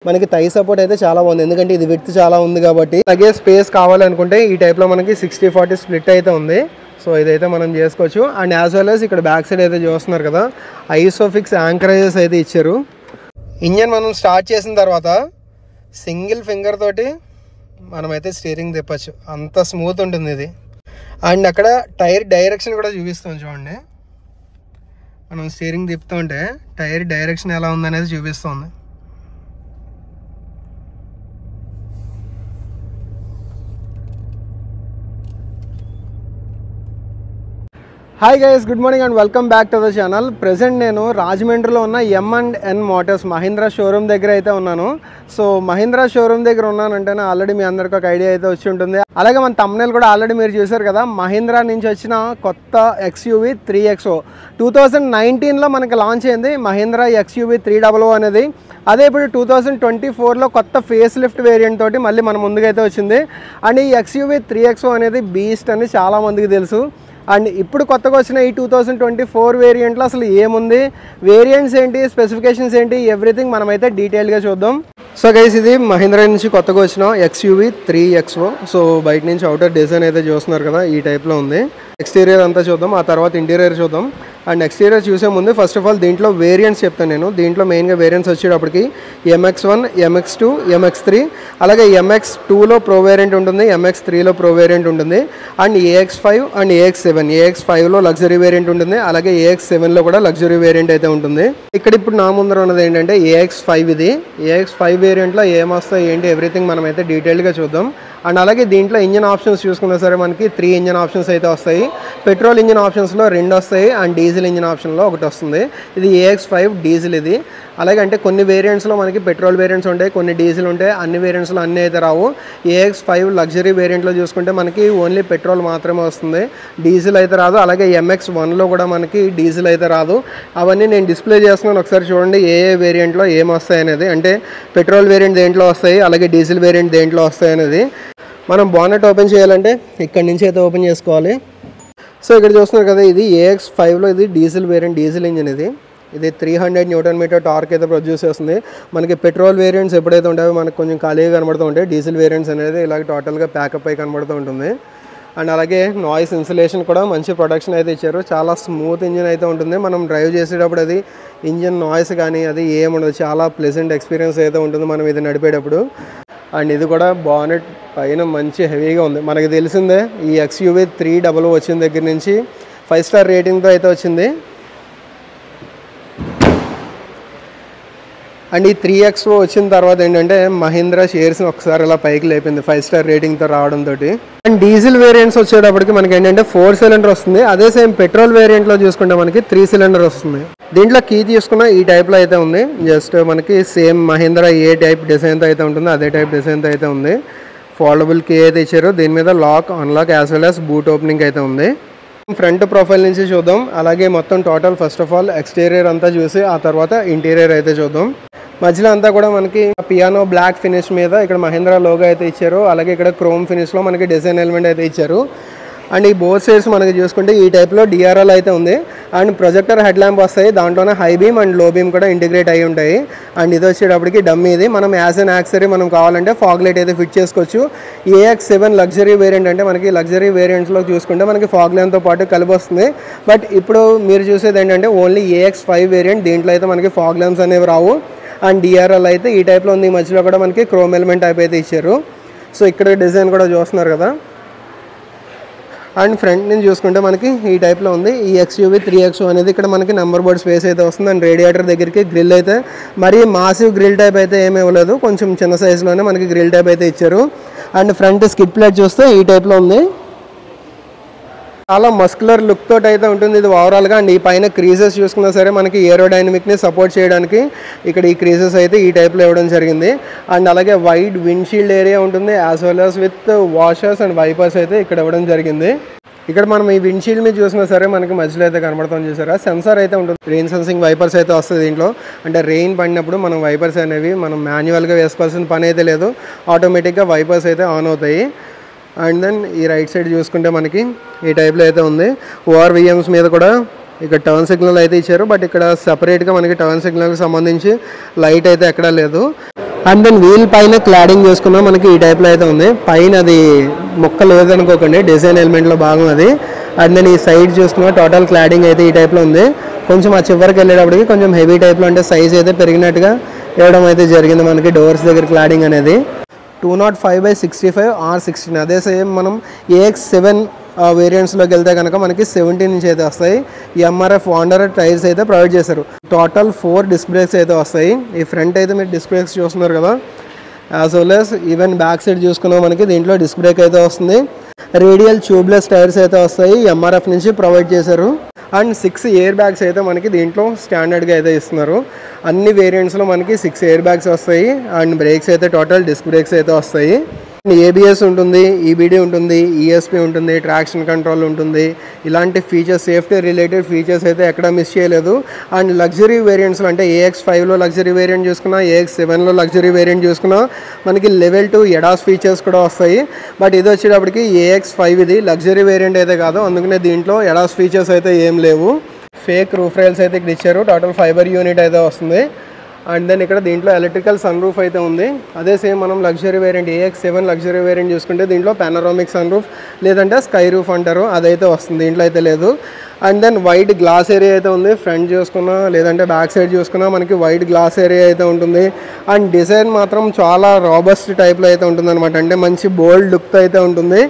మనకి thigh support అయితే చాలా బాగుంది, ఎందుకంటే ఇది విడ్త్ చాలా ఉంది కాబట్టి. అలాగే స్పేస్ కావాలనుకుంటే ఈ టైప్లో మనకి 60-40 స్ప్లిట్ అయితే ఉంది. సో ఇదైతే మనం చేసుకోవచ్చు. అండ్ యాజ్ వెల్ యాజ్ ఇక్కడ బ్యాక్ సైడ్ అయితే చూస్తున్నారు కదా, ఐసోఫిక్స్ యాంకరేజెస్ అయితే ఇచ్చారు. ఇంజన్ మనం స్టార్ట్ చేసిన తర్వాత సింగిల్ ఫింగర్ తోటి మనమైతే స్టీరింగ్ తిప్పచ్చు, అంత స్మూత్ ఉంటుంది ఇది. అండ్ అక్కడ టైర్ డైరెక్షన్ కూడా చూపిస్తాం చూడండి. మనం స్టీరింగ్ తిప్పుతుంటే టైర్ డైరెక్షన్ ఎలా ఉందనేది చూపిస్తుంది. Hi guys, good morning and welcome back to the channel. Present నేను రాజమండ్రిలో ఉన్న M&N మోటార్స్ మహీంద్రా షోరూమ్ దగ్గర అయితే ఉన్నాను. సో మహీంద్రా షోరూమ్ దగ్గర ఉన్నానంటేనే ఆల్రెడీ మీ అందరికి ఒక ఐడియా అయితే వచ్చి ఉంటుంది. అలాగే మన thumbnail కూడా ఆల్రెడీ మీరు చూసారు కదా, మహీంద్రా నుంచి వచ్చిన కొత్త XUV 3XO 2019లో మనకి లాంచ్ అయింది మహీంద్రా XUV 300 అనేది. అదే ఇప్పుడు 2024లో కొత్త ఫేస్ లిఫ్ట్ వేరియంట్ తోటి మళ్ళీ మన ముందుకైతే వచ్చింది. అండ్ ఈ XUV 3XO అనేది బీస్ట్ అని చాలామందికి తెలుసు. అండ్ ఇప్పుడు కొత్తగా వచ్చిన ఈ 2024 వేరియంట్లో అసలు ఏముంది, వేరియంట్స్ ఏంటి, స్పెసిఫికేషన్స్ ఏంటి, ఎవ్రీథింగ్ మనమైతే డీటెయిల్గా చూద్దాం. సో గైస్, ఇది మహీంద్రా నుంచి కొత్తగా వచ్చిన XUV 3XO. సో బయట నుంచి అవుటర్ డిజైన్ అయితే చూస్తున్నారు కదా, ఈ టైప్లో ఉంది. ఎక్స్టీరియర్ అంతా చూద్దాం, ఆ తర్వాత ఇంటీరియర్ చూద్దాం. అండ్ ఎక్స్టీరియర్ చూసే ముందు ఫస్ట్ ఆఫ్ ఆల్ దీంట్లో వేరియంట్స్ చెప్తాను నేను. దీంట్లో మెయిన్గా వేరియంట్స్ వచ్చేటప్పటికి MX1, MX2, MX3, అలాగే MX2లో ప్రో వేరియంట్ ఉంటుంది, MX3లో ప్రో వేరియంట్ ఉంటుంది. And AX5 and AX7. AX5లో లగ్జరీ వేరియంట్ ఉంటుంది, అలాగే AX7లో కూడా లగ్జరీ వేరియంట్ అయితే ఉంటుంది. ఇక్కడ ఇప్పుడు నా ముందర ఉన్నది ఏంటంటే AX5. ఇది AX5 వేరియంట్లో ఏమొస్తాయి ఏంటి ఎవ్రీథింగ్ మనమైతే డీటెయిల్గా చూద్దాం. అండ్ అలాగే దీంట్లో ఇంజన్ ఆప్షన్స్ చూసుకున్నా సరే మనకి 3 ఇంజన్ ఆప్షన్స్ అయితే వస్తాయి. పెట్రోల్ ఇంజన్ ఆప్షన్స్లో 2 వస్తాయి, అండ్ డీజిల్ ఇంజన్ ఆప్షన్లో 1 వస్తుంది. ఇది AX5 డీజిల్ ఇది. అలాగే అంటే కొన్ని వేరియంట్స్లో మనకి పెట్రోల్ వేరియంట్స్ ఉంటాయి, కొన్ని డీజిల్ ఉంటాయి. అన్ని వేరియంట్స్లో అన్నీ అయితే రావు. AX5 లగ్జరీ వేరియంట్లో చూసుకుంటే మనకి ఓన్లీ పెట్రోల్ మాత్రమే వస్తుంది, డీజిల్ అయితే రాదు. అలాగే MX1లో కూడా మనకి డీజిల్ అయితే రాదు. అవన్నీ నేను డిస్ప్లే చేస్తున్నాను, ఒకసారి చూడండి ఏ వేరియంట్లో ఏమొస్తాయి అనేది. అంటే పెట్రోల్ వేరియంట్ దేంట్లో వస్తాయి, అలాగే డీజిల్ వేరియంట్ దేంట్లో వస్తాయి అనేది. మనం బానెట్ ఓపెన్ చేయాలంటే ఇక్కడ నుంచి అయితే ఓపెన్ చేసుకోవాలి. సో ఇక్కడ చూస్తున్నారు కదా, ఇది AX5లో ఇది డీజిల్ వేరియంట్, డీజిల్ ఇంజిన్ ఇది. ఇది 300 Nm టార్క్ అయితే ప్రొడ్యూస్ చేస్తుంది. మనకి పెట్రోల్ వేరియంట్స్ ఎప్పుడైతే ఉంటాయో మనకు కొంచెం ఖాళీగా కనబడుతూ ఉంటాయి, డీజిల్ వేరియంట్స్ అనేది ఇలాగ టోటల్గా ప్యాకప్ అయి కనబడుతూ ఉంటుంది. అండ్ అలాగే నాయిస్ ఇన్సులేషన్ కూడా మంచి ప్రొడక్షన్ అయితే ఇచ్చారు, చాలా స్మూత్ ఇంజిన్ అయితే ఉంటుంది. మనం డ్రైవ్ చేసేటప్పుడు అది ఇంజిన్ నాయిస్ కానీ అది ఏముండదు, చాలా ప్లెజెంట్ ఎక్స్పీరియన్స్ అయితే ఉంటుంది మనం ఇది నడిపేటప్పుడు. అండ్ ఇది కూడా బానెట్ పైన మంచి హెవీగా ఉంది. మనకి తెలిసిందే ఈ XUV 300 వచ్చిన దగ్గర నుంచి 5 స్టార్ రేటింగ్తో అయితే వచ్చింది. అండ్ ఈ 3XO వచ్చిన తర్వాత ఏంటంటే మహీంద్రా షేర్స్ని ఒకసారి ఇలా పైకి లేపింది 5 స్టార్ రేటింగ్తో రావడంతో. అండ్ డీజిల్ వేరియంట్స్ వచ్చేటప్పటికి మనకి ఏంటంటే 4 సిలిండర్ వస్తుంది. అదే సేమ్ పెట్రోల్ వేరియంట్లో చూసుకుంటే మనకి 3 సిలిండర్ వస్తుంది. దీంట్లో కీ తీసుకున్న ఈ టైప్లో అయితే ఉంది, జస్ట్ మనకి సేమ్ మహీంద్రా ఏ టైప్ డిజైన్తో అయితే ఉంటుందో అదే టైప్ డిజైన్తో అయితే ఉంది. ఫోల్డబుల్ కీ అయితే ఇచ్చారు, దీని మీద lock, unlock as well as boot opening అయితే ఉంది. ఫ్రంట్ ప్రొఫైల్ నుంచి చూద్దాం, అలాగే మొత్తం total first of all exterior అంతా చూసి ఆ తర్వాత ఇంటీరియర్ అయితే చూద్దాం. మధ్యలో అంతా కూడా మనకి పియానో బ్లాక్ ఫినిష్ మీద ఇక్కడ మహీంద్రా లోగో అయితే ఇచ్చారు, అలాగే ఇక్కడ క్రోమ్ ఫినిష్లో మనకి డిజైన్ ఎలిమెంట్ అయితే ఇచ్చారు. అండ్ ఈ బోత్ సైడ్స్ మనకి చూసుకుంటే ఈ టైప్లో DRL అయితే ఉంది. అండ్ ప్రొజెక్టర్ హెడ్ ల్యాంప్ వస్తాయి, దాంట్లోనే హై బీమ్ అండ్ లో బీమ్ కూడా ఇంటిగ్రేట్ అయి ఉంటాయి. అండ్ ఇది వచ్చేటప్పటికి డమ్మీ, ఇది మనం యాజ్ అన్ యాక్సరీ మనం కావాలంటే ఫాగ్ లైట్ అయితే ఫిట్ చేసుకోవచ్చు. AX7 లగ్జరీ వేరియంట్ అంటే మనకి లగ్జరీ వేరియంట్స్లో చూసుకుంటే మనకి ఫాగ్ ల్యాంప్తో పాటు కలిపి వస్తుంది. బట్ ఇప్పుడు మీరు చూసేది ఏంటంటే ఓన్లీ AX5 వేరియంట్, దీంట్లో అయితే మనకి ఫాగ్ ల్యాంప్స్ అనేవి రావు. అండ్ DRL అయితే ఈ టైప్లో ఉంది, ఈ మధ్యలో కూడా మనకి క్రోమ్ ఎలిమెంట్ టైప్ అయితే ఇచ్చారు. సో ఇక్కడ డిజైన్ కూడా చూస్తున్నారు కదా. అండ్ ఫ్రంట్ నుంచి చూసుకుంటే మనకి ఈ టైప్లో ఉంది ఈ XUV 3XO అనేది. ఇక్కడ మనకి నెంబర్ బోర్డ్ స్పేస్ అయితే వస్తుంది. అండ్ రేడియేటర్ దగ్గరికి గ్రిల్ అయితే మరీ మాసివ్ గ్రిల్ టైప్ అయితే ఏమీ ఇవ్వలేదు, కొంచెం చిన్న సైజులోనే మనకి గ్రిల్ టైప్ అయితే ఇచ్చారు. అండ్ ఫ్రంట్ స్కిడ్ ప్లేట్ చూస్తే ఈ టైప్లో ఉంది, చాలా మస్కులర్ లుక్ తోటి అయితే ఉంటుంది ఇది ఓవరాల్గా. అండ్ ఈ పైన క్రీజెస్ చూసుకున్నా సరే మనకి ఏరోడైనమిక్ని సపోర్ట్ చేయడానికి ఇక్కడ ఈ క్రీజెస్ అయితే ఈ టైప్లో ఇవ్వడం జరిగింది. అండ్ అలాగే వైడ్ విండ్షీల్డ్ ఏరియా ఉంటుంది, as well as with washers and wipers అయితే ఇక్కడ ఇవ్వడం జరిగింది. ఇక్కడ మనం ఈ విండ్షీల్డ్ మీద చూసినా సరే మనకి మధ్యలో అయితే కనబడుతుంది చూసారా, సెన్సార్ అయితే ఉంటుంది, రెయిన్ సెన్సింగ్ వైపర్స్ అయితే వస్తుంది దీంట్లో. అంటే రెయిన్ పడినప్పుడు మనం వైపర్స్ అనేవి మనం మాన్యువల్గా వేసుకోవాల్సిన పని అయితే లేదు, ఆటోమేటిక్గా వైపర్స్ అయితే ఆన్ అవుతాయి. అండ్ దెన్ ఈ రైట్ సైడ్ చూసుకుంటే మనకి ఈ టైప్లో అయితే ఉంది. ORVMs మీద కూడా ఇక్కడ టర్న్ సిగ్నల్ అయితే ఇచ్చారు, బట్ ఇక్కడ సపరేట్గా మనకి టర్న్ సిగ్నల్కి సంబంధించి లైట్ అయితే ఎక్కడా లేదు. అండ్ దెన్ వీల్ పైన క్లాడింగ్ చేసుకున్నా మనకి ఈ టైప్లో అయితే ఉంది. పైన అది మొక్క లేదనుకోకండి, డిజైన్ ఎలిమెంట్లో భాగం అది. అండ్ దెన్ ఈ సైడ్ చూసుకున్నా టోటల్ క్లాడింగ్ అయితే ఈ టైప్లో ఉంది. కొంచెం ఆ చివరికి వెళ్ళేటప్పటికి కొంచెం హెవీ టైప్లో అంటే సైజ్ అయితే పెరిగినట్టుగా ఇవ్వడం అయితే జరిగింది మనకి డోర్స్ దగ్గర క్లాడింగ్ అనేది. 205/65 R16 అదే సేమ్ మనం AX7 వేరియంట్స్లోకి వెళ్తే కనుక మనకి 70 నుంచి అయితే వస్తాయి. ఈ MRF వాండరర్ టైర్స్ అయితే ప్రొవైడ్ చేశారు. టోటల్ 4 డిస్క్ బ్రేక్స్ అయితే వస్తాయి. ఈ ఫ్రంట్ అయితే మీరు డిస్క్ బ్రేక్స్ చూస్తున్నారు కదా, as well as even back side చూసుకున్నా మనకి దీంట్లో డిస్క్ బ్రేక్ అయితే వస్తుంది. రేడియల్ ట్యూబ్లెస్ టైర్స్ అయితే వస్తాయి, MRF నుంచి ప్రొవైడ్ చేశారు. అండ్ 6 ఎయిర్ బ్యాగ్స్ అయితే మనకి దీంట్లో స్టాండర్డ్గా అయితే ఇస్తున్నారు. అన్ని వేరియంట్స్లో మనకి 6 ఎయిర్ బ్యాగ్స్ వస్తాయి. అండ్ బ్రేక్స్ అయితే టోటల్ డిస్క్ బ్రేక్స్ అయితే వస్తాయి. ABS ఉంటుంది, EBD ఉంటుంది, ESP ఉంటుంది, ట్రాక్షన్ కంట్రోల్ ఉంటుంది. ఇలాంటి ఫీచర్స్, సేఫ్టీ రిలేటెడ్ ఫీచర్స్ అయితే ఎక్కడ మిస్ చేయలేదు. అండ్ లగ్జరీ వేరియంట్స్లో అంటే AX5లో లగ్జరీ వేరియంట్ చూసుకున్నా, AX7లో లగ్జరీ వేరియంట్ చూసుకున్నా మనకి లెవెల్ 2 ఎడాస్ ఫీచర్స్ కూడా వస్తాయి. బట్ ఇది వచ్చేటప్పటికి AX5 ఇది లగ్జరీ వేరియంట్ అయితే కాదు, అందుకనే దీంట్లో ఎడాస్ ఫీచర్స్ అయితే ఏం లేవు. ఫేక్ రూఫ్ రైల్స్ అయితే ఇక్కడ ఇచ్చారు. టోటల్ ఫైబర్ యూనిట్ అయితే వస్తుంది. అండ్ దెన్ ఇక్కడ దీంట్లో ఎలక్ట్రికల్ సన్ రూఫ్ అయితే ఉంది. అదే సేమ్ మనం luxury variant AX7 luxury variant చూసుకుంటే దీంట్లో పానరామిక్ సన్ రూఫ్ లేదంటే స్కై రూఫ్ అంటారు, అదైతే వస్తుంది. దీంట్లో అయితే లేదు. And then wide glass area అయితే ఉంది. ఫ్రంట్ చూసుకున్నా లేదంటే బ్యాక్ సైడ్ చూసుకున్నా మనకి వైడ్ గ్లాస్ ఏరియా అయితే ఉంటుంది. అండ్ డిజైన్ మాత్రం చాలా రాబస్ట్ టైప్లో అయితే ఉంటుంది అనమాట. అంటే మంచి బోల్డ్ లుక్తో అయితే ఉంటుంది.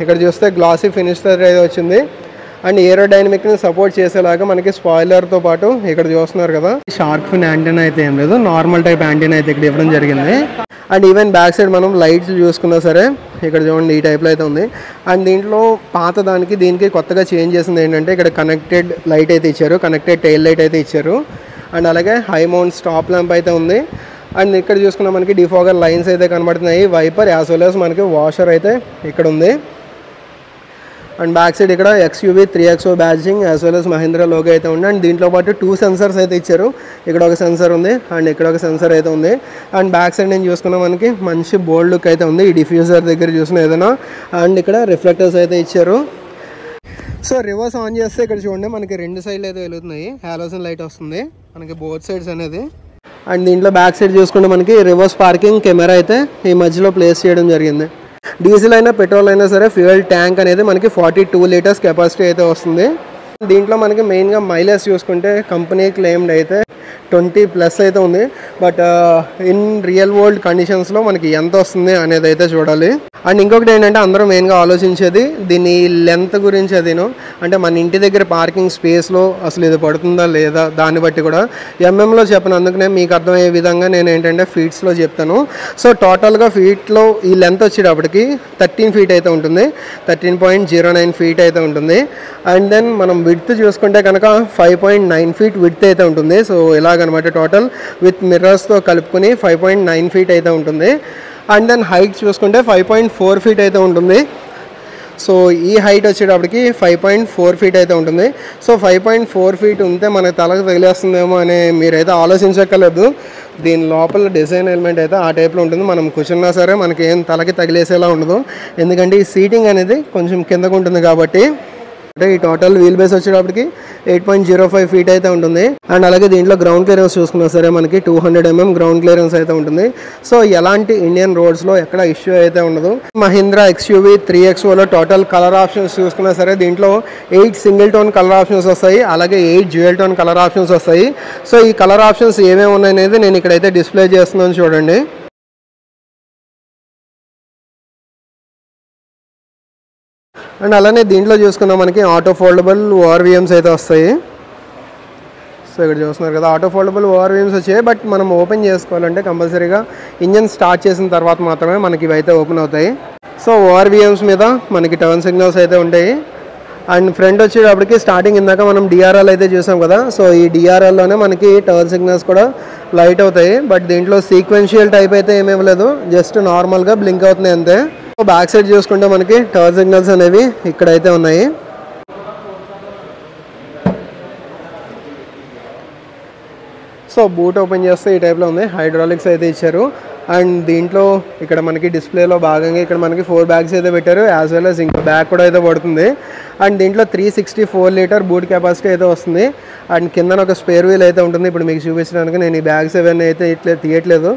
ఇక్కడ చూస్తే గ్లాసీ ఫినిష్ అయితే వచ్చింది. అండ్ ఏరోడైనమిక్ని సపోర్ట్ చేసేలాగా మనకి స్పాయిలర్తో పాటు ఇక్కడ చూస్తున్నారు కదా, షార్క్ ఫిన్ యాంటీనా అయితే ఏం లేదు, నార్మల్ టైప్ యాంటీనా అయితే ఇక్కడ ఇవ్వడం జరిగింది. అండ్ ఈవెన్ బ్యాక్ సైడ్ మనం లైట్స్ చూసుకున్నా సరే ఇక్కడ చూడండి ఈ టైప్లో అయితే ఉంది. అండ్ దీంట్లో పాత దానికి దీనికి కొత్తగా చేంజ్ చేసింది ఏంటంటే ఇక్కడ కనెక్టెడ్ లైట్ అయితే ఇచ్చారు, కనెక్టెడ్ టైల్ లైట్ అయితే ఇచ్చారు. అండ్ అలాగే హై మౌంట్ స్టాప్ ల్యాంప్ అయితే ఉంది. అండ్ ఇక్కడ చూసుకున్నా మనకి డిఫాగర్ లైన్స్ అయితే కనబడుతున్నాయి, వైపర్ యాజ్ వెల్ యాజ్ మనకి వాషర్ అయితే ఇక్కడ ఉంది. అండ్ బ్యాక్ సైడ్ ఇక్కడ XUV 3XO badging as well as Mahindra logo అయితే ఉంది. అండ్ దీంట్లో పాటు 2 సెన్సర్స్ అయితే ఇచ్చారు. ఇక్కడ ఒక సెన్సర్ ఉంది అండ్ ఇక్కడ ఒక సెన్సర్ అయితే ఉంది. అండ్ బ్యాక్ సైడ్ నేను చూసుకున్నా మనకి మంచి బోల్డ్ లుక్ అయితే ఉంది. ఈ డిఫ్యూజర్ దగ్గర చూసిన ఏదైనా. అండ్ ఇక్కడ రిఫ్లెక్టర్స్ అయితే ఇచ్చారు. సో రివర్స్ ఆన్ చేస్తే ఇక్కడ చూడండి మనకి 2 సైడ్లు అయితే వెలుగుతున్నాయి, హాలోజన్ లైట్ వస్తుంది మనకి బోత్ సైడ్స్ అనేది. అండ్ దీంట్లో బ్యాక్ సైడ్ చూసుకుంటే మనకి రివర్స్ పార్కింగ్ కెమెరా అయితే ఈ మధ్యలో ప్లేస్ చేయడం జరిగింది. డీజిల్ అయినా పెట్రోల్ అయినా సరే ఫ్యూయల్ ట్యాంక్ అనేది మనకి 42 లీటర్స్ కెపాసిటీ అయితే వస్తుంది. దీంట్లో మనకి మెయిన్గా మైలేజ్ చూసుకుంటే కంపెనీ క్లెయిమ్డ్ అయితే 20+ అయితే ఉంది. బట్ ఇన్ రియల్ వరల్డ్ కండిషన్స్లో మనకి ఎంత వస్తుంది అనేది అయితే చూడాలి. అండ్ ఇంకొకటి ఏంటంటే అందరూ మెయిన్గా ఆలోచించేది దీని లెంత్ గురించి. అదేను అంటే మన ఇంటి దగ్గర పార్కింగ్ స్పేస్లో అసలు ఇది పడుతుందా లేదా దాన్ని బట్టి కూడా ఎంఎంలో చెప్పను, అందుకనే మీకు అర్థమయ్యే విధంగా నేను ఏంటంటే ఫీట్స్లో చెప్తాను. సో టోటల్గా ఫీట్లో ఈ లెంత్ వచ్చేటప్పటికి 13 ఫీట్ అయితే ఉంటుంది, 13.09 ఫీట్ అయితే ఉంటుంది. అండ్ దెన్ మనం విడ్త్ చూసుకుంటే కనుక 5.9 ఫీట్ విడ్త్ అయితే ఉంటుంది. సో ఇలాగనమాట టోటల్ విత్ మిర్రర్స్తో కలుపుకొని 5.9 ఫీట్ అయితే ఉంటుంది. అండ్ దెన్ హైట్ చూసుకుంటే 5.4 ఫీట్ అయితే ఉంటుంది. సో ఈ హైట్ వచ్చేటప్పటికి 5.4 ఫీట్ అయితే ఉంటుంది. సో 5.4 ఫీట్ ఉంటే మనకు తలకు తగిలేస్తుందేమో అని మీరైతే ఆలోచించక్కర్లేదు. దీని లోపల డిజైన్ ఎలిమెంట్ అయితే ఆ టైప్లో ఉంటుంది. మనం కూర్చున్నా సరే మనకి ఏం తలకి తగిలేసేలా ఉండదు, ఎందుకంటే ఈ సీటింగ్ అనేది కొంచెం కిందకు ఉంటుంది కాబట్టి. అంటే ఈ టోటల్ వీల్ బేస్ వచ్చేటప్పటికి 8.05 ఫీట్ అయితే ఉంటుంది. అండ్ అలాగే దీంట్లో గ్రౌండ్ క్లియరెన్స్ చూసుకున్నా సరే మనకి 200 mm గ్రౌండ్ క్లియరెన్స్ అయితే ఉంటుంది. సో ఎలాంటి ఇండియన్ రోడ్స్లో ఎక్కడ ఇష్యూ అయితే ఉండదు. మహీంద్రా XUV 3XOలో టోటల్ కలర్ ఆప్షన్స్ చూసుకున్నా సరే దీంట్లో 8 సింగిల్ టోన్ కలర్ ఆప్షన్స్ వస్తాయి, అలాగే 8 డ్యూయల్ టోన్ కలర్ ఆప్షన్స్ వస్తాయి. సో ఈ కలర్ ఆప్షన్స్ ఏమేమి ఉన్నాయనేది నేను ఇక్కడైతే డిస్ప్లే చేస్తున్నాను చూడండి. అండ్ అలానే దీంట్లో చూసుకున్నా మనకి ఆటో ఫోల్డబుల్ ORVMs అయితే వస్తాయి. సో ఇక్కడ చూస్తున్నారు కదా ఆటో ఫోల్డబుల్ ORVMs వచ్చాయి. బట్ మనం ఓపెన్ చేసుకోవాలంటే కంపల్సరీగా ఇంజన్ స్టార్ట్ చేసిన తర్వాత మాత్రమే మనకి ఇవైతే ఓపెన్ అవుతాయి. సో ORVMs మీద మనకి టర్న్ సిగ్నల్స్ అయితే ఉంటాయి. అండ్ ఫ్రంట్ వచ్చేటప్పటికి స్టార్టింగ్ ఇందాక మనం DRL అయితే చూసాం కదా, సో ఈ DRLలోనే మనకి టర్న్ సిగ్నల్స్ కూడా లైట్ అవుతాయి. బట్ దీంట్లో సీక్వెన్షియల్ టైప్ అయితే ఏమీ ఇవ్వలేదు, జస్ట్ నార్మల్గా బ్లింక్ అవుతున్నాయి అంతే. బ్యాక్ సైడ్ చూసుకుంటే మనకి టర్న్ సిగ్నల్స్ అనేవి ఇక్కడైతే ఉన్నాయి. సో బూట్ ఓపెన్ చేస్తే ఈ టైప్లో ఉంది, హైడ్రాలిక్స్ అయితే ఇచ్చారు. అండ్ దీంట్లో ఇక్కడ మనకి డిస్ప్లేలో భాగంగా ఇక్కడ మనకి 4 బ్యాగ్స్ అయితే పెట్టారు, యాజ్ వెల్ యాజ్ ఇంకో బ్యాగ్ కూడా అయితే పడుతుంది. అండ్ దీంట్లో 364 లీటర్ బూట్ కెపాసిటీ అయితే వస్తుంది. అండ్ కింద ఒక స్పేర్ వీల్ అయితే ఉంటుంది. ఇప్పుడు మీకు చూపించడానికి నేను ఈ బ్యాగ్స్ అవన్నీ అయితే ఇట్లా తీయట్లేదు.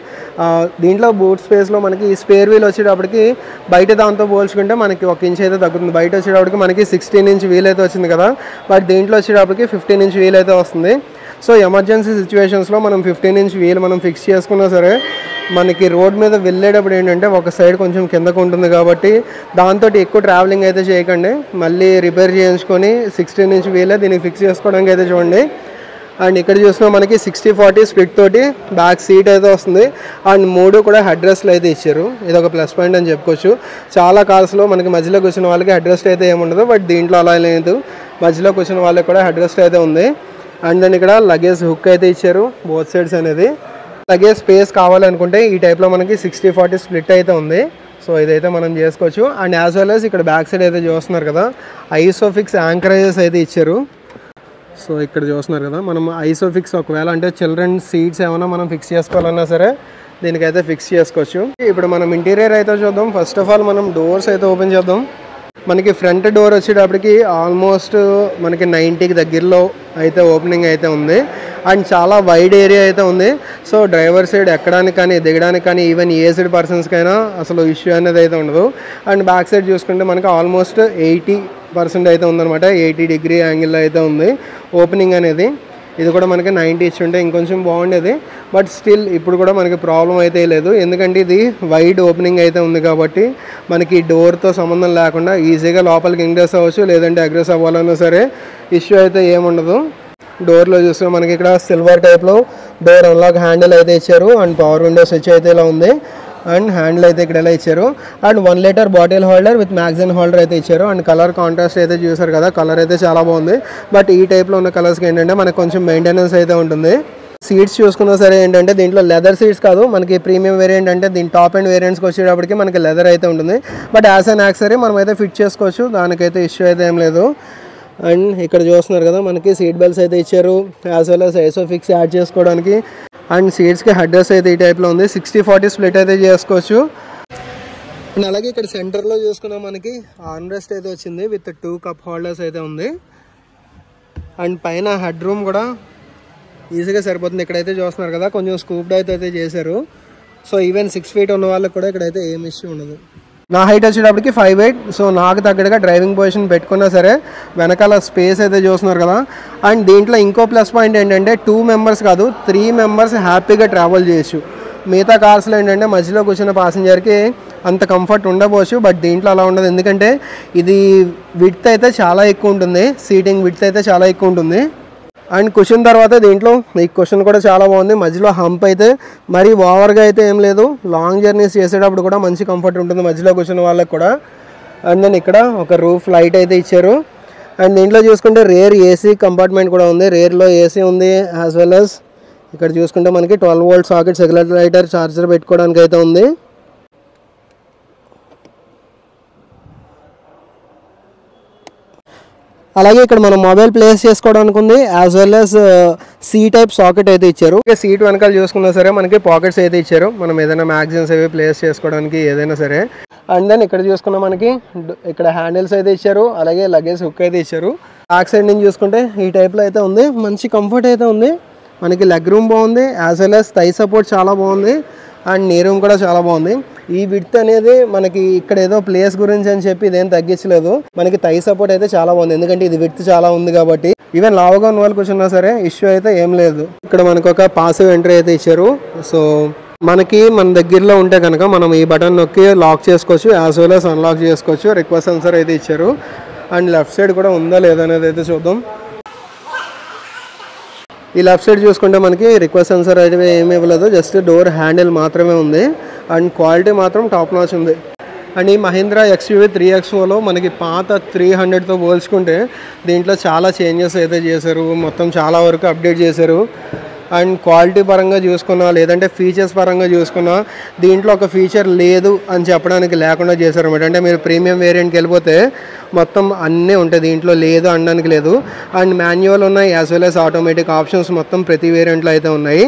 దీంట్లో బూట్ స్పేస్లో మనకి ఈ స్పేర్ వీల్ వచ్చేటప్పటికి బయట దాంతో పోల్చుకుంటే మనకి 1 ఇంచ్ అయితే తగ్గుతుంది. బయట వచ్చేటప్పటికి మనకి 16 ఇంచ్ వీల్ అయితే వచ్చింది కదా, బట్ దీంట్లో వచ్చేటప్పటికి 15 ఇంచ్ వీల్ అయితే వస్తుంది. సో ఎమర్జెన్సీ సిచ్యువేషన్స్లో మనం 15 ఇంచ్ వీల్ మనం ఫిక్స్ చేసుకున్నా సరే మనకి రోడ్ మీద వెళ్ళేటప్పుడు ఏంటంటే ఒక సైడ్ కొంచెం కిందకు ఉంటుంది కాబట్టి దాంతో ఎక్కువ ట్రావెలింగ్ అయితే చేయకండి. మళ్ళీ రిపేర్ చేయించుకొని 16 ఇంచ్ వీలే దీనికి ఫిక్స్ చేసుకోవడానికి అయితే చూడండి. అండ్ ఇక్కడ చూసినా మనకి 60-40 స్ప్లిట్ తోటి బ్యాక్ సీట్ అయితే వస్తుంది. అండ్ 3 కూడా హెడ్ రెస్ట్లు అయితే ఇచ్చారు. ఇది ఒక ప్లస్ పాయింట్ అని చెప్పుకోవచ్చు. చాలా కార్స్లో మనకి మధ్యలో కూర్చున్న వాళ్ళకి హెడ్ రెస్ట్ అయితే ఏముండదు, బట్ దీంట్లో అలా లేదు. మధ్యలో కూర్చున్న వాళ్ళకి కూడా హెడ్ రెస్ట్ అయితే ఉంది. అండ్ దెన్ ఇక్కడ లగేజ్ హుక్ అయితే ఇచ్చారు బోత్ సైడ్స్ అనేది. లగేజ్ స్పేస్ కావాలనుకుంటే ఈ టైప్లో మనకి 60-40 స్ప్లిట్ అయితే ఉంది. సో ఇదైతే మనం చేసుకోవచ్చు. అండ్ యాజ్ వెల్ యాజ్ ఇక్కడ బ్యాక్ సైడ్ అయితే చూస్తున్నారు కదా, ఐసోఫిక్స్ యాంకరేజెస్ అయితే ఇచ్చారు. సో ఇక్కడ చూస్తున్నారు కదా, మనం ఐసోఫిక్స్ ఒకవేళ అంటే చిల్డ్రన్ సీట్స్ ఏమైనా మనం ఫిక్స్ చేసుకోవాలన్నా సరే దీనికైతే ఫిక్స్ చేసుకోవచ్చు. ఇప్పుడు మనం ఇంటీరియర్ అయితే చూద్దాం. ఫస్ట్ ఆఫ్ ఆల్ మనం డోర్స్ అయితే ఓపెన్ చేద్దాం. మనకి ఫ్రంట్ డోర్ వచ్చేటప్పటికి ఆల్మోస్ట్ మనకి 90కి దగ్గరలో అయితే ఓపెనింగ్ అయితే ఉంది. అండ్ చాలా వైడ్ ఏరియా అయితే ఉంది. సో డ్రైవర్ సైడ్ ఎక్కడానికి కానీ దిగడానికి కానీ ఈవెన్ ఏజ్డ్ పర్సన్స్కైనా అసలు ఇష్యూ అనేది అయితే ఉండదు. అండ్ బ్యాక్ సైడ్ చూసుకుంటే మనకి ఆల్మోస్ట్ 80% అయితే ఉందన్నమాట. 80 డిగ్రీ యాంగిల్లో అయితే ఉంది ఓపెనింగ్ అనేది. ఇది కూడా మనకి 90 ఇచ్చి ఉంటే ఇంకొంచెం బాగుండేది, బట్ స్టిల్ ఇప్పుడు కూడా మనకి ప్రాబ్లం అయితే లేదు. ఎందుకంటే ఇది వైడ్ ఓపెనింగ్ అయితే ఉంది కాబట్టి మనకి డోర్తో సంబంధం లేకుండా ఈజీగా లోపలికి ఇంగ్రెస్ అవ్వచ్చు, లేదంటే అగ్రెస్ అవ్వాలన్నా సరే ఇష్యూ అయితే ఏముండదు. డోర్లో చూస్తే మనకి ఇక్కడ సిల్వర్ టైప్లో డోర్ అన్లాక్ హ్యాండిల్ అయితే ఇచ్చారు. అండ్ పవర్ విండో స్విచ్ అయితే ఇలా ఉంది. అండ్ హ్యాండిల్ అయితే ఇక్కడ ఎలా ఇచ్చారు. And 1 litre bottle holder with magazine holder అయితే ఇచ్చారు. అండ్ కలర్ కాంట్రాస్ట్ అయితే చూసారు కదా, కలర్ అయితే చాలా బాగుంది. బట్ ఈ టైప్లో ఉన్న కలర్స్కి ఏంటంటే మనకు కొంచెం మెయింటెనెన్స్ అయితే ఉంటుంది. సీట్స్ చూసుకున్నా సరే ఏంటంటే దీంట్లో లెదర్ సీట్స్ కాదు, మనకి ప్రీమియం వేరియంట్ అంటే దీని టాప్ అండ్ వేరియంట్స్కి వచ్చేటప్పటికి మనకి లెదర్ అయితే ఉంటుంది. బట్ యాజ్ అన్ యాక్సరీ మనం అయితే ఫిట్ చేసుకోవచ్చు, దానికైతే ఇష్యూ అయితే ఏం లేదు. అండ్ ఇక్కడ చూస్తున్నారు కదా, మనకి సీట్ బెల్ట్స్ అయితే ఇచ్చారు, as well as Isofix add చేసుకోవడానికి. అండ్ సీట్స్కి హెడ్ రెస్ట్ అయితే ఈ టైప్లో ఉంది. 60-40 స్ప్లిట్ అయితే చేసుకోవచ్చు. అండ్ అలాగే ఇక్కడ సెంటర్లో చూసుకున్నా మనకి ఆర్మ్ రెస్ట్ అయితే వచ్చింది విత్ 2 కప్ హోల్డర్స్ అయితే ఉంది. అండ్ పైన హెడ్ రూమ్ కూడా ఈజీగా సరిపోతుంది. ఇక్కడైతే చూస్తున్నారు కదా, కొంచెం స్కూప్డ్ అయితే చేశారు. సో ఈవెన్ 6 ఫీట్ ఉన్న వాళ్ళకి కూడా ఇక్కడైతే ఏం ఇష్యూ ఉండదు. నా హైట్ వచ్చేటప్పటికి 5'8". సో నాకు తగ్గట్టుగా డ్రైవింగ్ పొజిషన్ పెట్టుకున్నా సరే వెనకాల స్పేస్ అయితే చూస్తున్నారు కదా. అండ్ దీంట్లో ఇంకో ప్లస్ పాయింట్ ఏంటంటే 2 మెంబర్స్ కాదు 3 మెంబర్స్ హ్యాపీగా ట్రావెల్ చేయొచ్చు. మిగతా కార్స్లో ఏంటంటే మధ్యలో కూర్చున్న ప్యాసింజర్కి అంత కంఫర్ట్ ఉండవచ్చు, బట్ దీంట్లో అలా ఉండదు. ఎందుకంటే ఇది విడ్త్ అయితే చాలా ఎక్కువ ఉంటుంది, సీటింగ్ విడ్త్ అయితే చాలా ఎక్కువ ఉంటుంది. అండ్ కుషన్ తర్వాత దీంట్లో ఈ కుషన్ కూడా చాలా బాగుంది. మధ్యలో హంప్ అయితే మరీ ఓవర్గా అయితే ఏం లేదు. లాంగ్ జర్నీస్ చేసేటప్పుడు కూడా మంచి కంఫర్ట్ ఉంటుంది మధ్యలో కూర్చున్న వాళ్ళకి కూడా. అండ్ దెన్ ఇక్కడ ఒక రూఫ్ లైట్ అయితే ఇచ్చారు. అండ్ దీంట్లో చూసుకుంటే రేర్ ఏసీ కంపార్ట్మెంట్ కూడా ఉంది. రేర్లో ఏసీ ఉంది. యాజ్ వెల్ యాజ్ ఇక్కడ చూసుకుంటే మనకి 12 వోల్ట్ సాకెట్ రెగ్యులేటర్ ఛార్జర్ పెట్టుకోవడానికి అయితే ఉంది. అలాగే ఇక్కడ మనం మొబైల్ ప్లేస్ చేసుకోవడానికి ఉంది, as well as C type socket అయితే ఇచ్చారు. సీట్ వెనకాల చూసుకున్నా సరే మనకి పాకెట్స్ అయితే ఇచ్చారు, మనం ఏదైనా మ్యాగజైన్స్ అవి ప్లేస్ చేసుకోవడానికి ఏదైనా సరే. అండ్ దెన్ ఇక్కడ చూసుకున్నా మనకి ఇక్కడ హ్యాండిల్స్ అయితే ఇచ్చారు, అలాగే లగేజ్ హుక్ అయితే ఇచ్చారు. బ్యాక్ సైడ్ నుంచి చూసుకుంటే ఈ టైప్లో అయితే ఉంది. మంచి కంఫర్ట్ అయితే ఉంది. మనకి లెగ్ రూమ్ బాగుంది, as well as thigh support చాలా బాగుంది. అండ్ నీ రూమ్ కూడా చాలా బాగుంది. ఈ విడ్త్ అనేది మనకి ఇక్కడ ఏదో ప్లేస్ గురించి అని చెప్పి ఇదేం తగ్గించలేదు. మనకి థై సపోర్ట్ అయితే చాలా బాగుంది, ఎందుకంటే ఇది విడ్త్ చాలా ఉంది కాబట్టి. ఈవెన్ లావుగా ఉన్న వాళ్ళు కూర్చున్నా సరే ఇష్యూ అయితే ఏం లేదు. ఇక్కడ మనకు ఒక పాసివ్ ఎంట్రీ అయితే ఇచ్చారు. సో మనకి మన దగ్గరలో ఉంటే కనుక మనం ఈ బటన్ నొక్కి లాక్ చేసుకోవచ్చు, యాజ్ వెల్ యాజ్ అన్లాక్ చేసుకోవచ్చు. రిక్వెస్ట్ సెన్సర్ అయితే ఇచ్చారు. అండ్ లెఫ్ట్ సైడ్ కూడా ఉందా లేదా అనేది అయితే చూద్దాం. ఈ లెఫ్ట్ సైడ్ చూసుకుంటే మనకి రిక్వెస్ట్ సెన్సర్ అయితే ఏమీ ఇవ్వలేదు, జస్ట్ డోర్ హ్యాండిల్ మాత్రమే ఉంది. అండ్ క్వాలిటీ మాత్రం టాప్ నాచ్ ఉంది. అండ్ ఈ మహీంద్రా XUV 3XOలో మనకి పాత 300తో పోల్చుకుంటే దీంట్లో చాలా చేంజెస్ అయితే చేశారు, మొత్తం చాలా వరకు అప్డేట్ చేశారు. అండ్ క్వాలిటీ పరంగా చూసుకున్నా లేదంటే ఫీచర్స్ పరంగా చూసుకున్నా దీంట్లో ఒక ఫీచర్ లేదు అని చెప్పడానికి లేకుండా చేశారు అన్నమాట. అంటే మీరు ప్రీమియం వేరియంట్కి వెళ్ళిపోతే మొత్తం అన్నీ ఉంటాయి, దీంట్లో లేదు అనడానికి లేదు. అండ్ మాన్యువల్ ఉన్నాయి, as well as automatic options మొత్తం ప్రతి వేరియంట్లో అయితే ఉన్నాయి.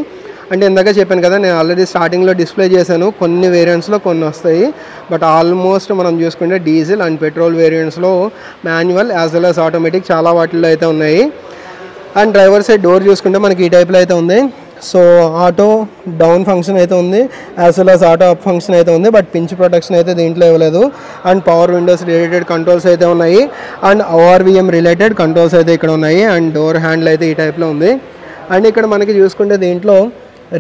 అంటే ఇందాక చెప్పాను కదా, నేను ఆల్రెడీ స్టార్టింగ్లో డిస్ప్లే చేశాను, కొన్ని వేరియంట్స్లో కొన్ని వస్తాయి. బట్ ఆల్మోస్ట్ మనం చూసుకుంటే డీజిల్ అండ్ పెట్రోల్ వేరియంట్స్లో manual as well as automatic చాలా వాటిల్లో అయితే ఉన్నాయి. అండ్ డ్రైవర్ సైడ్ డోర్ చూసుకుంటే మనకి ఈ టైప్లో అయితే ఉంది. సో ఆటో డౌన్ ఫంక్షన్ అయితే ఉంది, as well as auto up function అయితే ఉంది. బట్ పించ్ ప్రొటెక్షన్ అయితే దీంట్లో ఇవ్వలేదు. And power Windows related controls అయితే ఉన్నాయి. అండ్ ORVM రిలేటెడ్ కంట్రోల్స్ అయితే ఇక్కడ ఉన్నాయి. అండ్ డోర్ హ్యాండిల్ అయితే ఈ టైప్లో ఉంది. అండ్ ఇక్కడ మనకి చూసుకుంటే దీంట్లో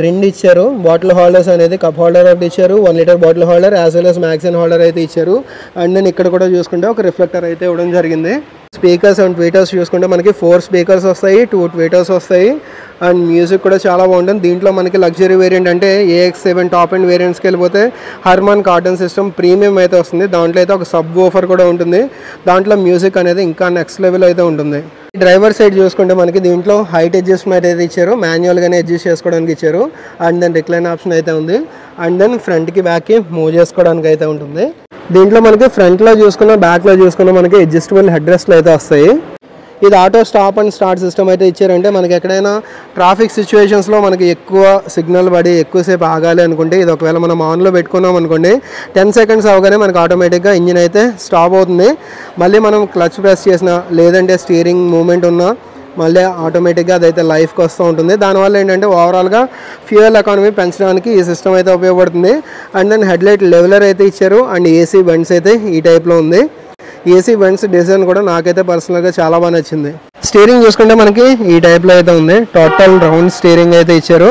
2 ఇచ్చారు బాటిల్ హోల్డర్స్ అనేది, కప్ హోల్డర్ ఒకటి ఇచ్చారు, 1 litre bottle holder as well as magazine holder అయితే ఇచ్చారు. అండ్ దెన్ ఇక్కడ కూడా చూసుకుంటే ఒక రిఫ్లెక్టర్ అయితే ఇవ్వడం జరిగింది. స్పీకర్స్ అండ్ ట్వీటర్స్ చూసుకుంటే మనకి 4 స్పీకర్స్ వస్తాయి, 2 ట్వీటర్స్ వస్తాయి. అండ్ మ్యూజిక్ కూడా చాలా బాగుంటుంది. దీంట్లో మనకి లగ్జరీ వేరియంట్ అంటే AX7 టాప్ అండ్ వేరియంట్స్కి వెళ్ళిపోతే హర్మాన్ కార్టన్ సిస్టమ్ ప్రీమియం అయితే వస్తుంది. దాంట్లో అయితే ఒక సబ్ వూఫర్ కూడా ఉంటుంది. దాంట్లో మ్యూజిక్ అనేది ఇంకా నెక్స్ట్ లెవెల్ అయితే ఉంటుంది. డ్రైవర్ సైడ్ చూసుకుంటే మనకి దీంట్లో హైట్ అడ్జస్ట్మెంట్ అయితే ఇచ్చారు, మాన్యువల్గానే అడ్జస్ట్ చేసుకోవడానికి ఇచ్చారు. అండ్ దెన్ రిక్లైన్ ఆప్షన్ అయితే ఉంది. అండ్ దెన్ ఫ్రంట్కి బ్యాక్కి మూవ్ చేసుకోవడానికి అయితే ఉంటుంది. దీంట్లో మనకి ఫ్రంట్లో చూసుకున్న బ్యాక్లో చూసుకున్న మనకి అడ్జస్టబుల్ హెడ్ రెస్ట్లు అయితే వస్తాయి. ఇది auto stop and start system అయితే ఇచ్చారంటే మనకి ఎక్కడైనా ట్రాఫిక్ సిచ్యువేషన్స్లో మనకి ఎక్కువ సిగ్నల్ పడి ఎక్కువసేపు ఆగాలి అనుకుంటే ఇది ఒకవేళ మనం ఆన్లో పెట్టుకున్నాం అనుకోండి, 10 సెకండ్స్ అవగానే మనకి ఆటోమేటిక్గా ఇంజిన్ అయితే స్టాప్ అవుతుంది. మళ్ళీ మనం క్లచ్ ప్రెస్ చేసినా లేదంటే స్టీరింగ్ మూమెంట్ ఉన్నా మళ్ళీ ఆటోమేటిక్గా అదైతే లైఫ్కి వస్తూ ఉంటుంది. దానివల్ల ఏంటంటే ఓవరాల్గా ఫ్యూయల్ ఎకానమీ పెంచడానికి ఈ సిస్టమ్ అయితే ఉపయోగపడుతుంది. అండ్ దెన్ హెడ్లైట్ లెవెలర్ అయితే ఇచ్చారు. అండ్ AC వెంట్స్ అయితే ఈ టైప్లో ఉంది. AC వెంట్స్ డిజైన్ కూడా నాకైతే పర్సనల్గా చాలా బాగా నచ్చింది. స్టీరింగ్ చూసుకుంటే మనకి ఈ టైప్లో అయితే ఉంది. టోటల్ రౌండ్ స్టీరింగ్ అయితే ఇచ్చారు.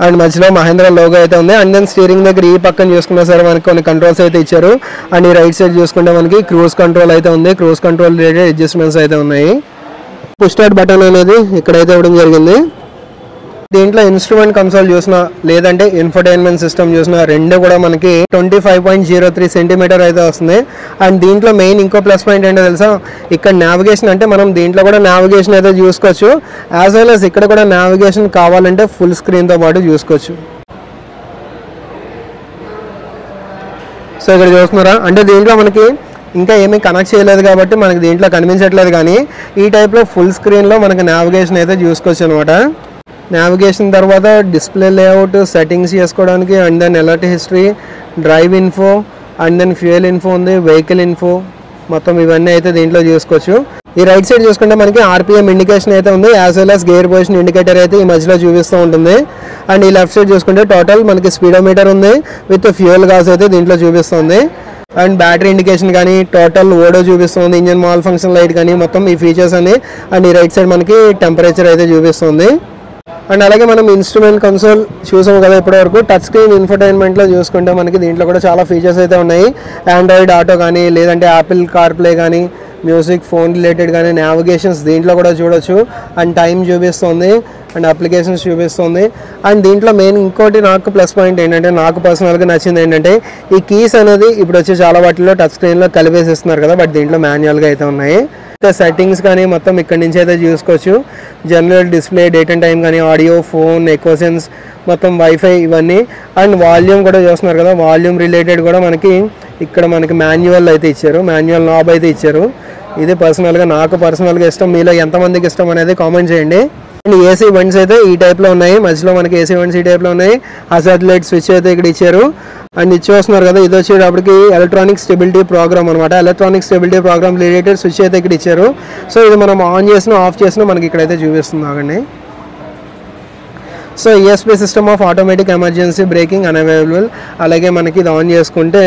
అండ్ మధ్యలో మహేంద్ర లోగో అయితే ఉంది. అండ్ దెన్ స్టీరింగ్ దగ్గర ఈ పక్కన చూసుకున్నా సరే మనకి కొన్ని కంట్రోల్స్ అయితే ఇచ్చారు. అండ్ ఈ రైట్ సైడ్ చూసుకుంటే మనకి క్రూజ్ కంట్రోల్ అయితే ఉంది. క్రూజ్ కంట్రోల్ రిలేటెడ్ అడ్జస్ట్మెంట్స్ అయితే ఉన్నాయి. పుష్ స్టార్ట్ బటన్ అనేది ఇక్కడైతే ఇవ్వడం జరిగింది. దీంట్లో ఇన్స్ట్రుమెంట్ కన్సోల్ చూసినా లేదంటే ఇన్ఫర్టైన్మెంట్ సిస్టమ్ చూసినా రెండు కూడా మనకి 25.03 సెంటీమీటర్ అయితే వస్తుంది. అండ్ దీంట్లో మెయిన్ ఇంకో ప్లస్ పాయింట్ ఏంటో తెలుసా, ఇక్కడ నావిగేషన్ అంటే మనం దీంట్లో కూడా నావిగేషన్ అయితే చూసుకోవచ్చు. యాజ్ వెల్ యాజ్ ఇక్కడ కూడా నావిగేషన్ కావాలంటే ఫుల్ స్క్రీన్తో పాటు చూసుకోవచ్చు. సో ఇక్కడ చూస్తున్నారా, అంటే దీంట్లో మనకి ఇంకా ఏమీ కనెక్ట్ చేయలేదు కాబట్టి మనకి దీంట్లో కనిపించట్లేదు, కానీ ఈ టైప్లో ఫుల్ స్క్రీన్లో మనకి నావిగేషన్ అయితే చూసుకోవచ్చు అనమాట. నావిగేషన్ తర్వాత డిస్ప్లే లేఅవుట్, సెట్టింగ్స్ చేసుకోవడానికి, and then alert history, drive info, and then fuel info ఉంది, వెహికల్ ఇన్ఫో, మొత్తం ఇవన్నీ అయితే దీంట్లో చూసుకోవచ్చు. ఈ రైట్ సైడ్ చూసుకుంటే మనకి RPM ఇండికేషన్ అయితే ఉంది, as well as gear position indicator అయితే ఈ మధ్యలో చూపిస్తూ ఉంటుంది. అండ్ ఈ లెఫ్ట్ సైడ్ చూసుకుంటే టోటల్ మనకి స్పీడోమీటర్ ఉంది విత్ ఫ్యూయల్ గాస్ అయితే దీంట్లో చూపిస్తుంది. అండ్ బ్యాటరీ ఇండికేషన్ కానీ, టోటల్ ఓడో చూపిస్తుంది, ఇంజన్ మాల్ ఫంక్షన్ లైట్ కానీ, మొత్తం ఈ ఫీచర్స్ అన్ని. అండ్ ఈ రైట్ సైడ్ మనకి టెంపరేచర్ అయితే చూపిస్తుంది. అండ్ అలాగే మనం ఇన్స్ట్రుమెంట్ కన్సోల్ చూసాం కదా ఇప్పటివరకు. టచ్ స్క్రీన్ ఇన్ఫర్టైన్మెంట్లో చూసుకుంటే మనకి దీంట్లో కూడా చాలా ఫీచర్స్ అయితే ఉన్నాయి. ఆండ్రాయిడ్ ఆటో కానీ, లేదంటే యాపిల్ కార్ప్లే కానీ, మ్యూజిక్, ఫోన్ రిలేటెడ్ కానీ, నావిగేషన్స్ దీంట్లో కూడా చూడొచ్చు. అండ్ టైం చూపిస్తుంది, అండ్ అప్లికేషన్స్ చూపిస్తుంది. అండ్ దీంట్లో మెయిన్ ఇంకోటి నాకు ప్లస్ పాయింట్ ఏంటంటే, నాకు పర్సనల్గా నచ్చింది ఏంటంటే, ఈ కీస్ అనేది ఇప్పుడు వచ్చి చాలా వాటిల్లో టచ్ స్క్రీన్లో కలిపేసి ఇస్తున్నారు కదా, బట్ దీంట్లో మాన్యువల్గా అయితే ఉన్నాయి. సెట్టింగ్స్ కానీ మొత్తం ఇక్కడ నుంచి అయితే చూసుకోవచ్చు. General display, date and time కానీ, ఆడియో, ఫోన్, ఎకోసెన్స్, మొత్తం వైఫై ఇవన్నీ. అండ్ వాల్యూమ్ కూడా చూస్తున్నారు కదా, వాల్యూమ్ రిలేటెడ్ కూడా మనకి ఇక్కడ మనకి మాన్యువల్ అయితే ఇచ్చారు, మాన్యువల్ నాబ్ అయితే ఇచ్చారు. ఇది నాకు పర్సనల్గా ఇష్టం. మీలో ఎంతమందికి ఇష్టం అనేది కామెంట్ చేయండి. అండ్ AC వెంట్స్ అయితే ఈ టైప్లో ఉన్నాయి. మధ్యలో మనకి AC వెంట్స్ ఈ టైప్లో ఉన్నాయి. హజార్డ్ లైట్ స్విచ్ అయితే ఇక్కడ ఇచ్చారు. అండ్ ఇచ్చేస్తున్నారు కదా, ఇది వచ్చేటప్పటికి ఎలక్ట్రానిక్ స్టెబిలిటీ ప్రోగ్రామ్ అనమాట. Electronic stability programme related switch అయితే ఇక్కడ ఇచ్చారు. సో ఇది మనం ఆన్ చేసినా ఆఫ్ చేసినా మనకి ఇక్కడైతే చూపిస్తుంది. ఆగండి. So ESP system of automatic emergency breaking unavailable. అలాగే మనకి ఇది ఆన్ చేసుకుంటే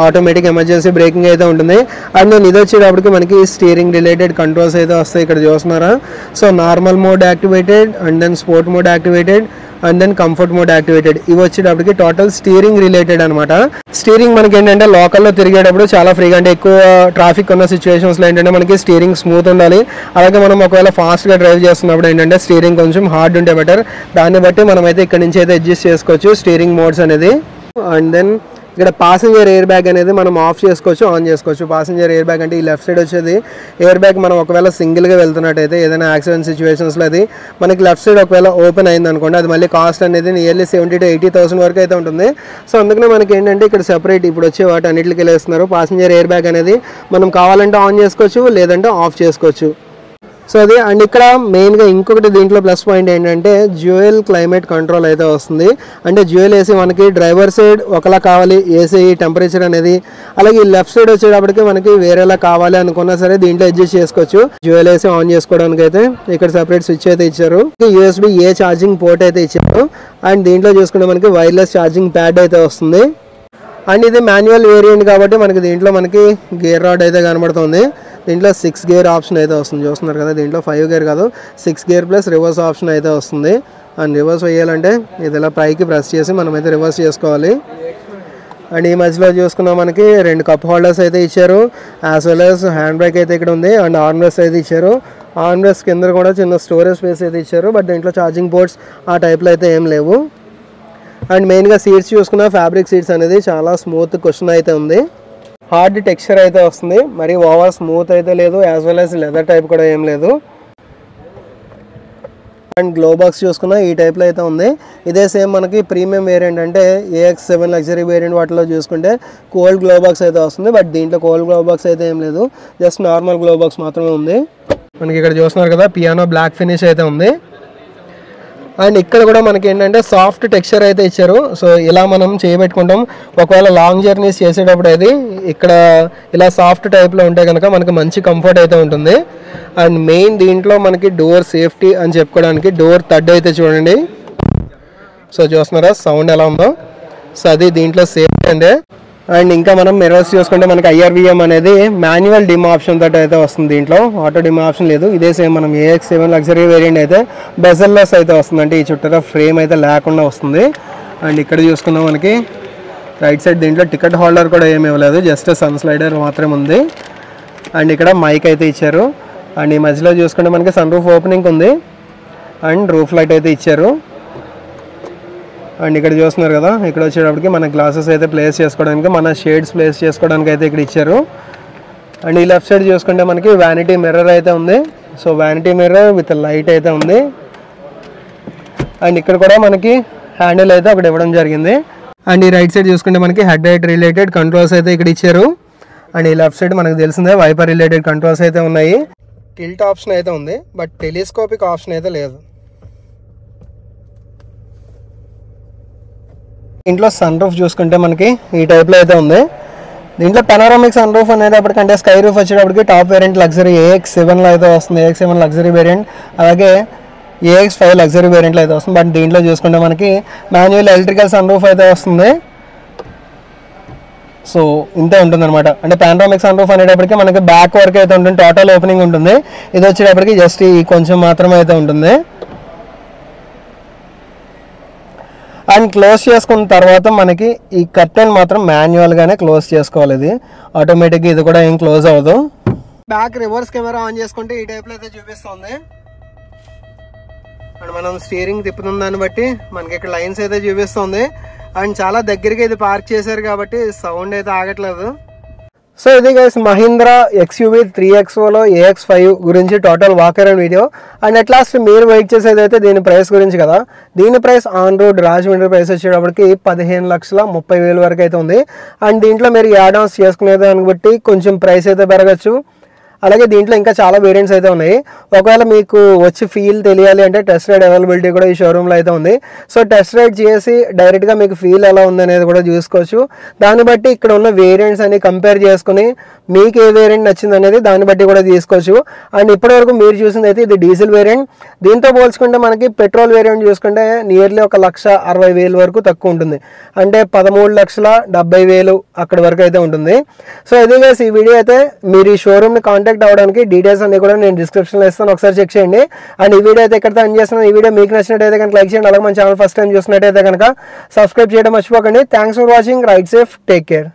ఆటోమేటిక్ ఎమర్జెన్సీ బ్రేకింగ్ అయితే ఉంటుంది. అండ్ నేను ఇది వచ్చేటప్పటికి మనకి స్టీరింగ్ రిలేటెడ్ కంట్రోల్స్ అయితే వస్తాయి. ఇక్కడ చూస్తున్నారా, so normal mode activated, and then sport mode activated, and then comfort mode activated. ఇవి వచ్చేటప్పటికి టోటల్ స్టీరింగ్ రిలేటెడ్ అనమాట. స్టీరింగ్ మనకి ఏంటంటే లోకల్లో తిరిగేటప్పుడు చాలా ఫ్రీగా, అంటే ఎక్కువ ట్రాఫిక్ ఉన్న సిచ్యువేషన్స్లో ఏంటంటే మనకి స్టీరింగ్ స్మూత్ ఉండాలి. అలాగే మనం ఒకవేళ ఫాస్ట్గా డ్రైవ్ చేస్తున్నప్పుడు ఏంటంటే స్టీరింగ్ కొంచెం హార్డ్ ఉంటే బెటర్. దాన్ని బట్టి మనమైతే ఇక్కడ నుంచి అయితే అడ్జస్ట్ చేసుకోవచ్చు స్టీరింగ్ మోడ్స్ అనేది. అండ్ దెన్ ఇక్కడ పాసింజర్ ఎయిర్ బ్యాగ్ అనేది మనం ఆఫ్ చేసుకోవచ్చు, ఆన్ చేసుకోవచ్చు. పాసింజర్ ఎయిర్ బ్యాగ్ అంటే ఈ లెఫ్ట్ సైడ్ వచ్చేది ఎయిర్ బ్యాగ్. మనం ఒకవేళ సింగిల్గా వెళ్తున్నట్టయితే ఏదైనా యాక్సిడెంట్ సిచ్యువేషన్స్లో అది మనకి లెఫ్ట్ సైడ్ ఒకవేళ ఓపెన్ అయింది అనుకోండి, అది మళ్ళీ కాస్ట్ అనేది నియర్లీ 70,000 to 80,000 వరకు అయితే ఉంటుంది. సో అందుకనే మనకి ఏంటంటే ఇక్కడ సెపరేట్ ఇప్పుడు వచ్చే వాటి అన్నింటికి వెళ్ళేస్తున్నారు. పాసింజర్ ఎయిర్ బ్యాగ్ అనేది మనం కావాలంటే ఆన్ చేసుకోవచ్చు, లేదంటే ఆఫ్ చేసుకోవచ్చు. సో అది అండ్ ఇక్కడ మెయిన్గా ఇంకొకటి దీంట్లో ప్లస్ పాయింట్ ఏంటంటే డ్యూయల్ క్లైమేట్ కంట్రోల్ అయితే వస్తుంది. అంటే డ్యూయల్ ఏసీ మనకి డ్రైవర్ సైడ్ ఒకలా కావాలి ఏసీ టెంపరేచర్ అనేది, అలాగే ఈ లెఫ్ట్ సైడ్ వచ్చేటప్పటికి మనకి వేరేలా కావాలి అనుకున్నా సరే దీంట్లో అడ్జస్ట్ చేసుకోవచ్చు. డ్యూయల్ ఏసీ ఆన్ చేసుకోవడానికి అయితే ఇక్కడ సెపరేట్ స్విచ్ అయితే ఇచ్చారు. USB ఏ ఛార్జింగ్ పోర్ట్ అయితే ఇచ్చారు. అండ్ దీంట్లో చూసుకుంటే మనకి వైర్లెస్ ఛార్జింగ్ ప్యాడ్ అయితే వస్తుంది. అండ్ ఇది మాన్యువల్ వేరియంట్ కాబట్టి మనకి దీంట్లో మనకి గేర్ రాడ్ అయితే కనబడుతుంది. దీంట్లో 6 గేర్ ఆప్షన్ అయితే వస్తుంది, చూస్తున్నారు కదా. దీంట్లో 5 గేర్ కాదు 6 గేర్ ప్లస్ రివర్స్ ఆప్షన్ అయితే వస్తుంది. అండ్ రివర్స్ వేయాలంటే ఇది ఇలా పైకి ప్రెస్ చేసి మనమైతే రివర్స్ చేసుకోవాలి. అండ్ ఈ మధ్యలో చూసుకున్నా మనకి 2 కప్ హోల్డర్స్ అయితే ఇచ్చారు, as well as hand brake అయితే ఇక్కడ ఉంది. అండ్ ఆర్మ్ రెస్ట్ అయితే ఇచ్చారు. ఆర్మ్ రెస్ట్ కింద కూడా చిన్న స్టోరేజ్ స్పేస్ అయితే ఇచ్చారు. బట్ దీంట్లో ఛార్జింగ్ పోర్ట్స్ ఆ టైప్లో అయితే ఏం లేవు. అండ్ మెయిన్గా సీట్స్ చూసుకున్న ఫ్యాబ్రిక్ సీట్స్ అనేది చాలా స్మూత్ కుషన్ అయితే ఉంది. హార్డ్ టెక్స్చర్ అయితే వస్తుంది, మరి ఓవర్ స్మూత్ అయితే లేదు, as well as leather type కూడా ఏం లేదు. అండ్ గ్లో బాక్స్ చూసుకున్నా ఈ టైప్లో అయితే ఉంది. ఇదే సేమ్ మనకి ప్రీమియం వేరియంట్ అంటే AX7 లగ్జరీ వేరియంట్ వాటిలో చూసుకుంటే కోల్డ్ గ్లో బాక్స్ అయితే వస్తుంది. బట్ దీంట్లో కోల్డ్ గ్లో బాక్స్ అయితే ఏం లేదు, జస్ట్ నార్మల్ గ్లో బాక్స్ మాత్రమే ఉంది. మనకి ఇక్కడ చూస్తున్నారు కదా పియానో బ్లాక్ ఫినిష్ అయితే ఉంది. అండ్ ఇక్కడ కూడా మనకి ఏంటంటే సాఫ్ట్ టెక్స్చర్ అయితే ఇచ్చారు. సో ఇలా మనం చేయబెట్టుకుంటాం, ఒకవేళ లాంగ్ జర్నీస్ చేసేటప్పుడు అది ఇక్కడ ఇలా సాఫ్ట్ టైప్లో ఉంటే కనుక మనకి మంచి కంఫర్ట్ అయితే ఉంటుంది. అండ్ మెయిన్ దీంట్లో మనకి డోర్ సేఫ్టీ అని చెప్పుకోవడానికి డోర్ థడ్ అయితే చూడండి. సో చూస్తున్నారా సౌండ్ ఎలా ఉందో. సో అది దీంట్లో సేఫ్టీ అండి. అండ్ ఇంకా మనం మిర్రర్స్ చూసుకుంటే మనకి IRVM అనేది మాన్యువల్ డిమ్ ఆప్షన్ తోటి అయితే వస్తుంది. దీంట్లో ఆటో డిమ్ ఆప్షన్ లేదు. ఇదే సేమ్ మనం AX7 లగ్జరీ వేరియంట్ అయితే బెజల్లెస్ అయితే వస్తుంది, అంటే ఈ చుట్టూ ఫ్రేమ్ అయితే లేకుండా వస్తుంది. అండ్ ఇక్కడ చూసుకున్నాం మనకి రైట్ సైడ్ దీంట్లో టికెట్ హోల్డర్ కూడా ఏమి ఇవ్వలేదు, జస్ట్ సన్ స్లైడర్ మాత్రమే ఉంది. అండ్ ఇక్కడ మైక్ అయితే ఇచ్చారు. అండ్ ఈ మధ్యలో చూసుకుంటే మనకి సన్ రూఫ్ ఓపెనింగ్ ఉంది. అండ్ రూఫ్ లైట్ అయితే ఇచ్చారు. అండ్ ఇక్కడ చూస్తున్నారు కదా, ఇక్కడ వచ్చేటప్పటికి మన గ్లాసెస్ అయితే ప్లేస్ చేసుకోవడానికి, మన షేడ్స్ ప్లేస్ చేసుకోవడానికి అయితే ఇక్కడ ఇచ్చారు. అండ్ ఈ లెఫ్ట్ సైడ్ చూసుకుంటే మనకి వ్యానిటీ మిర్రర్ అయితే ఉంది. So vanity mirror with light అయితే ఉంది. అండ్ ఇక్కడ కూడా మనకి హ్యాండిల్ అయితే ఒకటి ఇవ్వడం జరిగింది. అండ్ ఈ రైట్ సైడ్ చూసుకుంటే మనకి హెడ్ లైట్ రిలేటెడ్ కంట్రోల్స్ అయితే ఇక్కడ ఇచ్చారు. అండ్ ఈ లెఫ్ట్ సైడ్ మనకు తెలిసిందే వైపర్ రిలేటెడ్ కంట్రోల్స్ అయితే ఉన్నాయి. టిల్ట్ ఆప్షన్ అయితే ఉంది, బట్ టెలిస్కోపిక్ ఆప్షన్ అయితే లేదు. ఇంట్లో సన్ రూఫ్ చూసుకుంటే మనకి ఈ టైప్లో అయితే ఉంది. దీంట్లో పెనోరామిక్ సన్ రూఫ్ అనేటప్పటికంటే స్కై రూఫ్ వచ్చేటప్పటికి టాప్ వేరియంట్ లగ్జరీ AX7లో అయితే వస్తుంది, AX7 లగ్జరీ వేరియంట్. అలాగే AX5 లగ్జరీ వేరియంట్లో అయితే వస్తుంది. బట్ దీంట్లో చూసుకుంటే మనకి మాన్యువల్ ఎలక్ట్రికల్ సన్ రూఫ్ అయితే వస్తుంది. సో ఇంతే ఉంటుంది అనమాట. అంటే పానోరామిక్ సన్ రూఫ్ అనేటప్పటికి మనకి బ్యాక్ వరకు అయితే ఉంటుంది, టోటల్ ఓపెనింగ్ ఉంటుంది. ఇది వచ్చేటప్పటికి జస్ట్ ఈ కొంచెం మాత్రమే అయితే ఉంటుంది. అండ్ క్లోజ్ చేసుకున్న తర్వాత మనకి ఈ కర్టెన్ మాత్రం మాన్యువల్గానే క్లోజ్ చేసుకోవాలి, ఇది ఆటోమేటిక్గా ఇది కూడా ఏం క్లోజ్ అవ్వదు. బ్యాక్ రివర్స్ కెమెరా ఆన్ చేసుకుంటే ఈ టైప్లో అయితే చూపిస్తుంది. అండ్ మనం స్టీరింగ్ తిప్పుతున్న దాన్ని బట్టి మనకి ఇక్కడ లైన్స్ అయితే చూపిస్తుంది. అండ్ చాలా దగ్గరికి ఇది పార్క్ చేశారు కాబట్టి సౌండ్ అయితే ఆగట్లేదు. సో ఇది గైస్ మహీంద్రా XUV 3XOలో AX5 గురించి total walk around video. And at last మీరు వెయిట్ చేసేది అయితే దీని ప్రైస్ గురించి కదా. దీని price on road Rajahmundry price వచ్చేటప్పటికి 15,30,000 వరకు అయితే ఉంది. అండ్ దీంట్లో మీరు యాడ్ ఆన్స్ చేసుకునే దాన్ని బట్టి కొంచెం ప్రైస్ అయితే పెరగచ్చు. అలాగే దీంట్లో ఇంకా చాలా వేరియంట్స్ అయితే ఉన్నాయి. ఒకవేళ మీకు వచ్చి ఫీల్ తెలియాలి అంటే టెస్ట్ రైడ్ అవైలబిలిటీ కూడా ఈ షోరూంలో అయితే ఉంది. సో టెస్ట్ రైడ్ చేసి డైరెక్ట్గా మీకు ఫీల్ ఎలా ఉంది అనేది కూడా చూసుకోవచ్చు. దాన్ని బట్టి ఇక్కడ ఉన్న వేరియంట్స్ అన్ని కంపేర్ చేసుకుని మీకు ఏ వేరియంట్ నచ్చింది అనేది దాన్ని బట్టి కూడా తీసుకోవచ్చు. అండ్ ఇప్పటివరకు మీరు చూసింది అయితే ఇది డీజిల్ వేరియంట్. దీంతో పోల్చుకుంటే మనకి పెట్రోల్ వేరియంట్ చూసుకుంటే నియర్లీ 1,60,000 వరకు తక్కువ ఉంటుంది, అంటే 13,70,000 అక్కడి వరకు అయితే ఉంటుంది. సో ఇది గైస్ ఈ వీడియో అయితే. మీరు ఈ షోరూమ్ని కాంటాక్ట్ అవ్వడానికి డీటెయిల్స్ అన్ని కూడా నేను డిస్క్రిప్షన్లో ఇస్తాను, ఒకసారి చెక్ చేయండి. అండ్ ఈ వీడియో అయితే ఎక్కడితో ఎండ్ చేస్తున్నాను. ఈ వీడియో మీకు నచ్చినట్టయితే కనుక లైక్ చేయండి. అలాగే మన ఛానల్ ఫస్ట్ టైం చూసినట్టయితే కనుక సబ్స్క్రైబ్ చేయడం మర్చిపోకండి. Thanks for watching. Ride safe, take care.